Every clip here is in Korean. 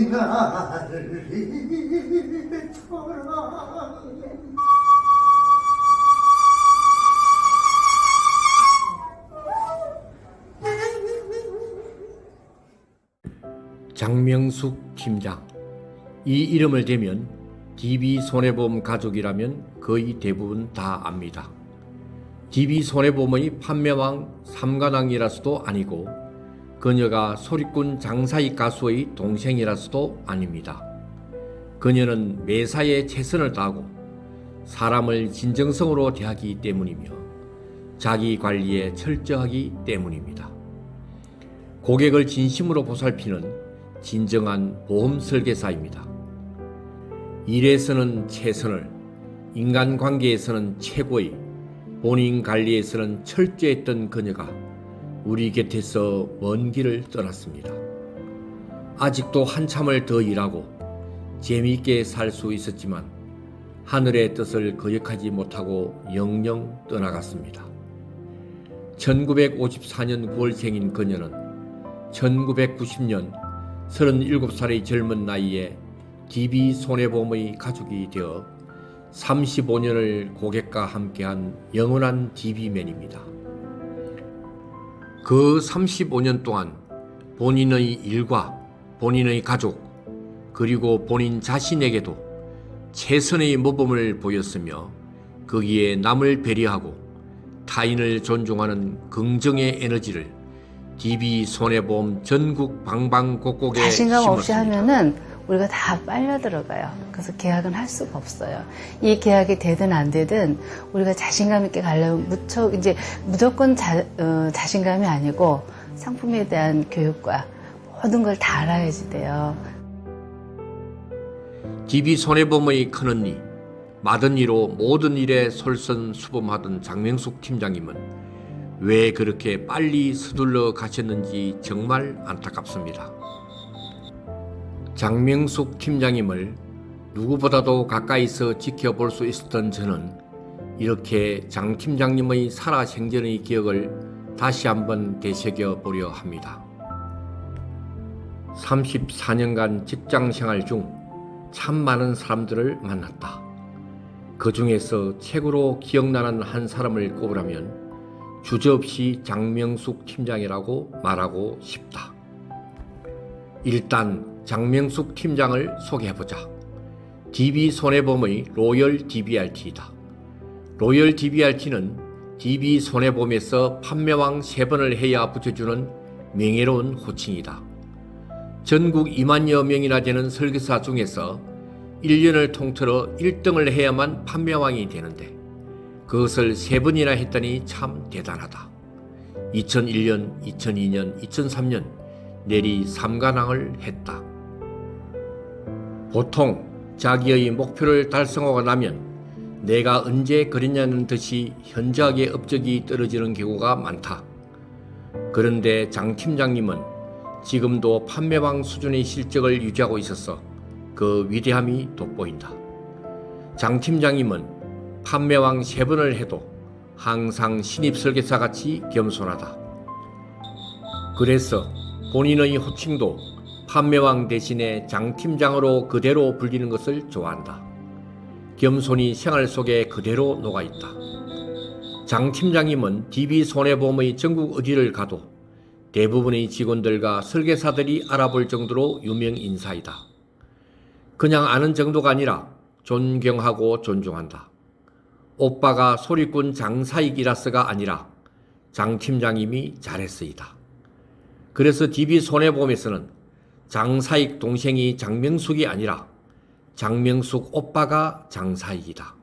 봄바람에 휘날리처럼 장명숙 팀장. 이 이름을 대면 DB손해보험 가족이라면 거의 대부분 다 압니다. DB손해보험의 판매왕 삼관왕이라서도 아니고 그녀가 소리꾼 장사익 가수의 동생이라서도 아닙니다. 그녀는 매사에 최선을 다하고 사람을 진정성으로 대하기 때문이며 자기 관리에 철저하기 때문입니다. 고객을 진심으로 보살피는 진정한 보험 설계사입니다. 일에서는 최선을, 인간관계에서는 최고의, 본인 관리에서는 철저했던 그녀가 우리 곁에서 먼 길을 떠났습니다. 아직도 한참을 더 일하고 재미있게 살 수 있었지만 하늘의 뜻을 거역하지 못하고 영영 떠나갔습니다. 1954년 9월생인 그녀는 1990년 37살의 젊은 나이에 DB손해보험의 가족이 되어 35년을 고객과 함께한 영원한 DB맨입니다. 그 35년 동안 본인의 일과 본인의 가족 그리고 본인 자신에게도 최선의 모범을 보였으며 거기에 남을 배려하고 타인을 존중하는 긍정의 에너지를 DB손해보험 전국 방방곡곡에 자신감 없이 심었습니다. 하면은 우리가 다 빨려 들어가요. 그래서 계약은 할 수가 없어요. 이 계약이 되든 안 되든 우리가 자신감 있게 가려면 무조건 자신감이 아니고 상품에 대한 교육과 모든 걸 다 알아야지 돼요. DB손해보험의 큰언니, 맏언니로 모든 일에 솔선수범하던 장명숙 팀장님은 왜 그렇게 빨리 서둘러 가셨는지 정말 안타깝습니다. 장명숙 팀장님을 누구보다도 가까이서 지켜볼 수 있었던 저는 이렇게 장 팀장님의 살아생전의 기억을 다시 한번 되새겨 보려 합니다. 34년간 직장생활 중 참 많은 사람들을 만났다. 그 중에서 최고로 기억나는 한 사람을 꼽으라면 주저없이 장명숙 팀장이라고 말하고 싶다. 일단 장명숙 팀장을 소개해보자. DB손해보험의 로열 DBRT이다. 로열 DBRT는 DB손해보험에서 판매왕 3번을 해야 붙여주는 명예로운 호칭이다. 전국 2만여 명이나 되는 설계사 중에서 1년을 통틀어 1등을 해야만 판매왕이 되는데 그것을 3번이나 했다니 참 대단하다. 2001년, 2002년, 2003년 내리 3관왕을 했다. 보통 자기의 목표를 달성하고 나면 내가 언제 그랬냐는 듯이 현저하게 업적이 떨어지는 경우가 많다. 그런데 장 팀장님은 지금도 판매왕 수준의 실적을 유지하고 있어서 그 위대함이 돋보인다. 장 팀장님은 판매왕 3번을 해도 항상 신입 설계사같이 겸손하다. 그래서 본인의 호칭도 판매왕 대신에 장 팀장으로 그대로 불리는 것을 좋아한다. 겸손이 생활 속에 그대로 녹아있다. 장 팀장님은 DB손해보험의 전국 어디를 가도 대부분의 직원들과 설계사들이 알아볼 정도로 유명 인사이다. 그냥 아는 정도가 아니라 존경하고 존중한다. 오빠가 소리꾼 장사익이라서가 아니라 장 팀장님이 잘했으이다. 그래서 DB손해보험에서는 장사익 동생이 장명숙이 아니라 장명숙 오빠가 장사익이다.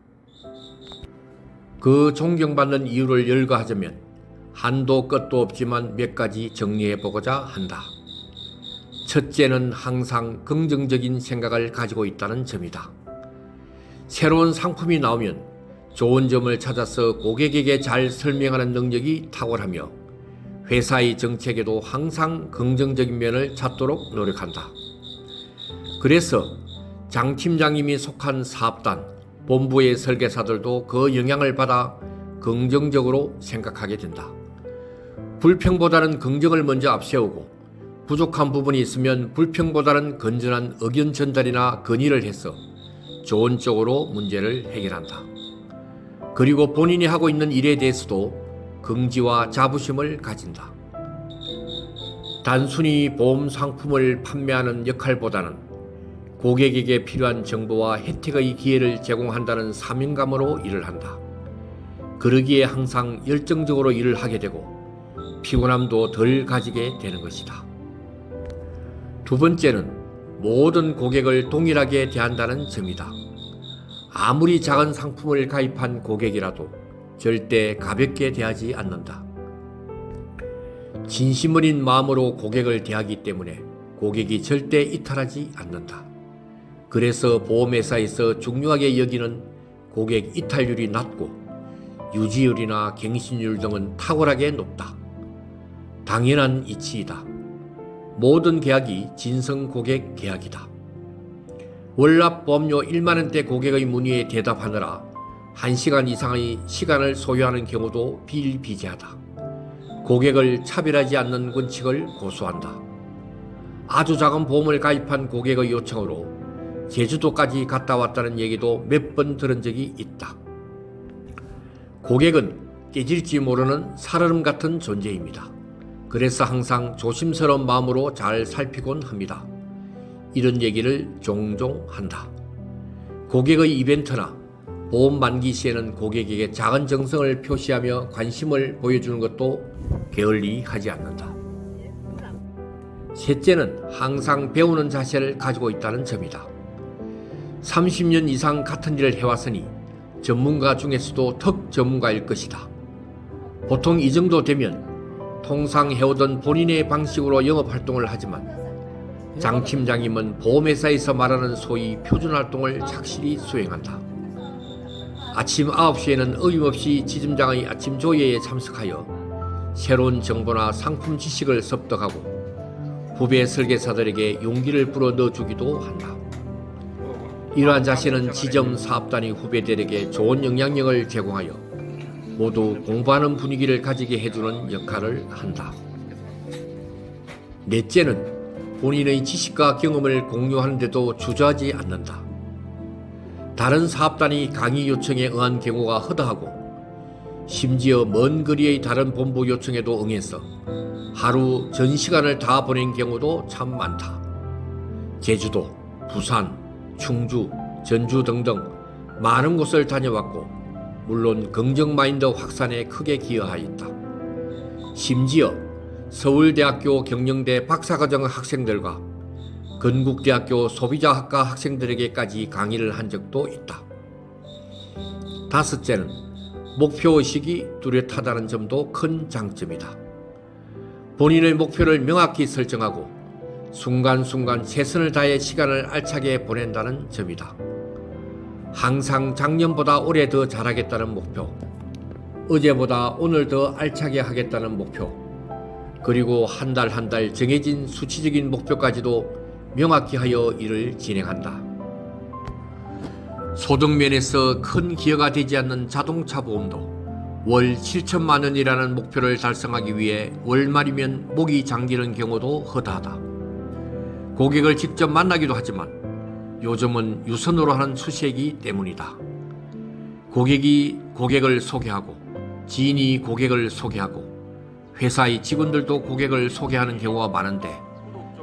그 존경받는 이유를 열거하자면 한도 끝도 없지만 몇 가지 정리해보고자 한다. 첫째는 항상 긍정적인 생각을 가지고 있다는 점이다. 새로운 상품이 나오면 좋은 점을 찾아서 고객에게 잘 설명하는 능력이 탁월하며 회사의 정책에도 항상 긍정적인 면을 찾도록 노력한다. 그래서 장 팀장님이 속한 사업단, 본부의 설계사들도 그 영향을 받아 긍정적으로 생각하게 된다. 불평보다는 긍정을 먼저 앞세우고 부족한 부분이 있으면 불평보다는 건전한 의견 전달이나 건의를 해서 좋은 쪽으로 문제를 해결한다. 그리고 본인이 하고 있는 일에 대해서도 긍지와 자부심을 가진다. 단순히 보험 상품을 판매하는 역할보다는 고객에게 필요한 정보와 혜택의 기회를 제공한다는 사명감으로 일을 한다. 그러기에 항상 열정적으로 일을 하게 되고 피곤함도 덜 가지게 되는 것이다. 두 번째는 모든 고객을 동일하게 대한다는 점이다. 아무리 작은 상품을 가입한 고객이라도 절대 가볍게 대하지 않는다. 진심 어린 마음으로 고객을 대하기 때문에 고객이 절대 이탈하지 않는다. 그래서 보험회사에서 중요하게 여기는 고객 이탈률이 낮고 유지율이나 갱신율 등은 탁월하게 높다. 당연한 이치이다. 모든 계약이 진성 고객 계약이다. 월납 보험료 1만원대 고객의 문의에 대답하느라 1시간 이상의 시간을 소요하는 경우도 비일비재하다. 고객을 차별하지 않는 원칙을 고수한다. 아주 작은 보험을 가입한 고객의 요청으로 제주도까지 갔다 왔다는 얘기도 몇 번 들은 적이 있다. 고객은 깨질지 모르는 살얼음 같은 존재입니다. 그래서 항상 조심스러운 마음으로 잘 살피곤 합니다. 이런 얘기를 종종 한다. 고객의 이벤트나 보험 만기 시에는 고객에게 작은 정성을 표시하며 관심을 보여주는 것도 게을리하지 않는다. 셋째는 항상 배우는 자세를 가지고 있다는 점이다. 30년 이상 같은 일을 해왔으니 전문가 중에서도 턱 전문가일 것이다. 보통 이 정도 되면 통상 해오던 본인의 방식으로 영업활동을 하지만 장 팀장님은 보험회사에서 말하는 소위 표준활동을 착실히 수행한다. 아침 9시에는 어김없이 지점장의 아침 조회에 참석하여 새로운 정보나 상품 지식을 습득하고 후배 설계사들에게 용기를 불어 넣어주기도 한다. 이러한 자세는 지점 사업단위 후배들에게 좋은 영향력을 제공하여 모두 공부하는 분위기를 가지게 해주는 역할을 한다. 넷째는 본인의 지식과 경험을 공유하는 데도 주저하지 않는다. 다른 사업단이 강의 요청에 응한 경우가 허다하고 심지어 먼 거리의 다른 본부 요청에도 응해서 하루 전 시간을 다 보낸 경우도 참 많다. 제주도, 부산, 충주, 전주 등등 많은 곳을 다녀왔고 물론 긍정 마인드 확산에 크게 기여하였다. 심지어 서울대학교 경영대 박사과정 학생들과 건국대학교 소비자학과 학생들에게까지 강의를 한 적도 있다. 다섯째는 목표의식이 뚜렷하다는 점도 큰 장점이다. 본인의 목표를 명확히 설정하고 순간순간 최선을 다해 시간을 알차게 보낸다는 점이다. 항상 작년보다 올해 더 잘하겠다는 목표, 어제보다 오늘 더 알차게 하겠다는 목표, 그리고 한 달 한 달 정해진 수치적인 목표까지도 명확히 하여 일을 진행한다. 소득면에서 큰 기여가 되지 않는 자동차 보험도 월 7천만 원이라는 목표를 달성하기 위해 월말이면 목이 잠기는 경우도 허다하다. 고객을 직접 만나기도 하지만 요즘은 유선으로 하는 추세이기 때문이다. 고객이 고객을 소개하고 지인이 고객을 소개하고 회사의 직원들도 고객을 소개하는 경우가 많은데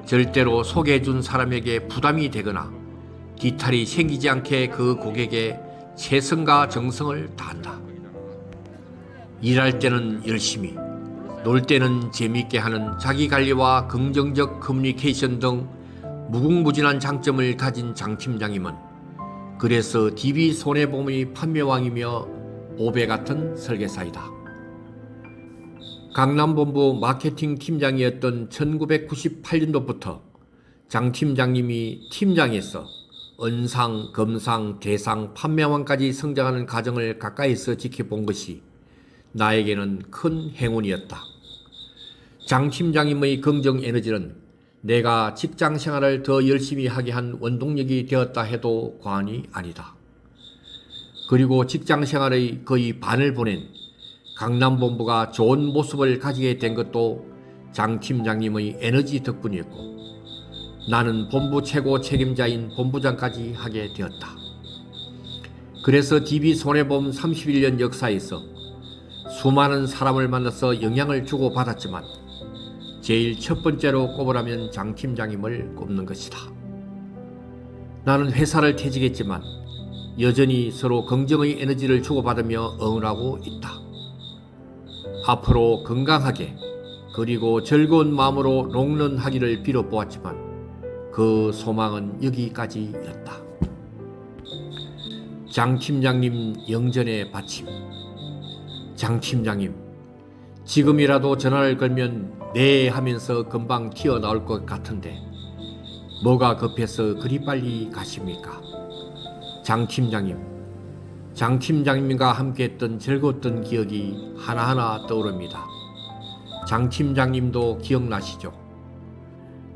절대로 소개해준 사람에게 부담이 되거나 뒤탈이 생기지 않게 그 고객의 최선과 정성을 다한다. 일할 때는 열심히, 놀 때는 재미있게 하는 자기관리와 긍정적 커뮤니케이션 등 무궁무진한 장점을 가진 장 팀장님은 그래서 DB 손해보험의 판매왕이며 오배 같은 설계사이다. 강남본부 마케팅 팀장이었던 1998년도부터 장 팀장님이 팀장에서 은상, 금상, 대상, 판매왕까지 성장하는 과정을 가까이서 지켜본 것이 나에게는 큰 행운이었다. 장 팀장님의 긍정 에너지는 내가 직장 생활을 더 열심히 하게 한 원동력이 되었다 해도 과언이 아니다. 그리고 직장 생활의 거의 반을 보낸 강남본부가 좋은 모습을 가지게 된 것도 장 팀장님의 에너지 덕분이었고 나는 본부 최고 책임자인 본부장까지 하게 되었다. 그래서 DB손해보험 31년 역사에서 수많은 사람을 만나서 영향을 주고 받았지만 제일 첫 번째로 꼽으라면 장 팀장님을 꼽는 것이다. 나는 회사를 퇴직했지만 여전히 서로 긍정의 에너지를 주고받으며 응원하고 있다. 앞으로 건강하게 그리고 즐거운 마음으로 롱런하기를 빌어보았지만 그 소망은 여기까지였다. 장 팀장님 영전의 받침. 장 팀장님, 지금이라도 전화를 걸면 네 하면서 금방 튀어나올 것 같은데 뭐가 급해서 그리 빨리 가십니까? 장 팀장님, 장 팀장님과 함께했던 즐거웠던 기억이 하나하나 떠오릅니다. 장 팀장님도 기억나시죠?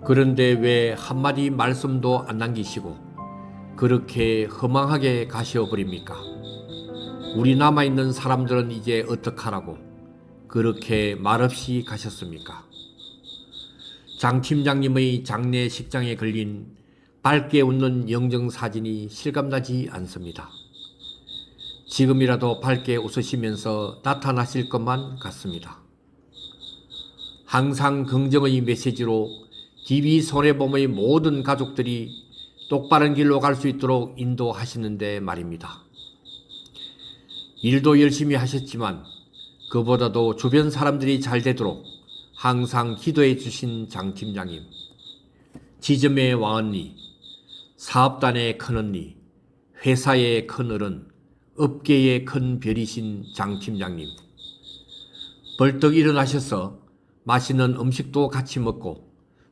그런데 왜 한마디 말씀도 안 남기시고 그렇게 허망하게 가셔버립니까? 우리 남아있는 사람들은 이제 어떡하라고 그렇게 말없이 가셨습니까? 장 팀장님의 장례식장에 걸린 밝게 웃는 영정사진이 실감나지 않습니다. 지금이라도 밝게 웃으시면서 나타나실 것만 같습니다. 항상 긍정의 메시지로 DB손해보험의 모든 가족들이 똑바른 길로 갈 수 있도록 인도하시는데 말입니다. 일도 열심히 하셨지만 그보다도 주변 사람들이 잘 되도록 항상 기도해 주신 장 팀장님, 지점의 왕언니, 사업단의 큰언니, 회사의 큰어른, 업계의 큰 별이신 장 팀장님, 벌떡 일어나셔서 맛있는 음식도 같이 먹고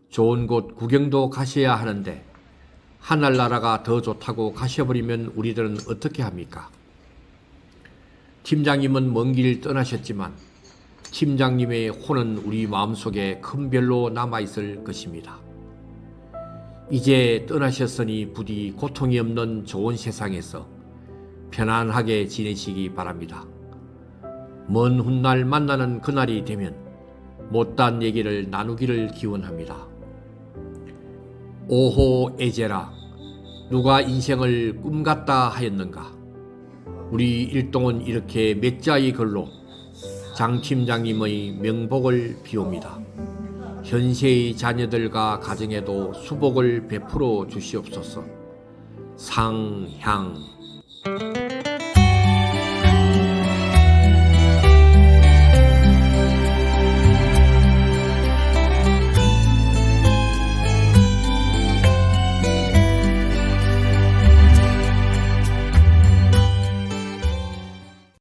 좋은 곳 구경도 가셔야 하는데 하늘나라가 더 좋다고 가셔버리면 우리들은 어떻게 합니까? 팀장님은 먼 길 떠나셨지만 팀장님의 혼은 우리 마음속에 큰 별로 남아있을 것입니다. 이제 떠나셨으니 부디 고통이 없는 좋은 세상에서 편안하게 지내시기 바랍니다. 먼 훗날 만나는 그날이 되면 못다한 얘기를 나누기를 기원합니다. 오호 에제라, 누가 인생을 꿈같다 하였는가? 우리 일동은 이렇게 몇 자의 글로 장 팀장님의 명복을 비옵니다. 현세의 자녀들과 가정에도 수복을 베풀어 주시옵소서. 상향.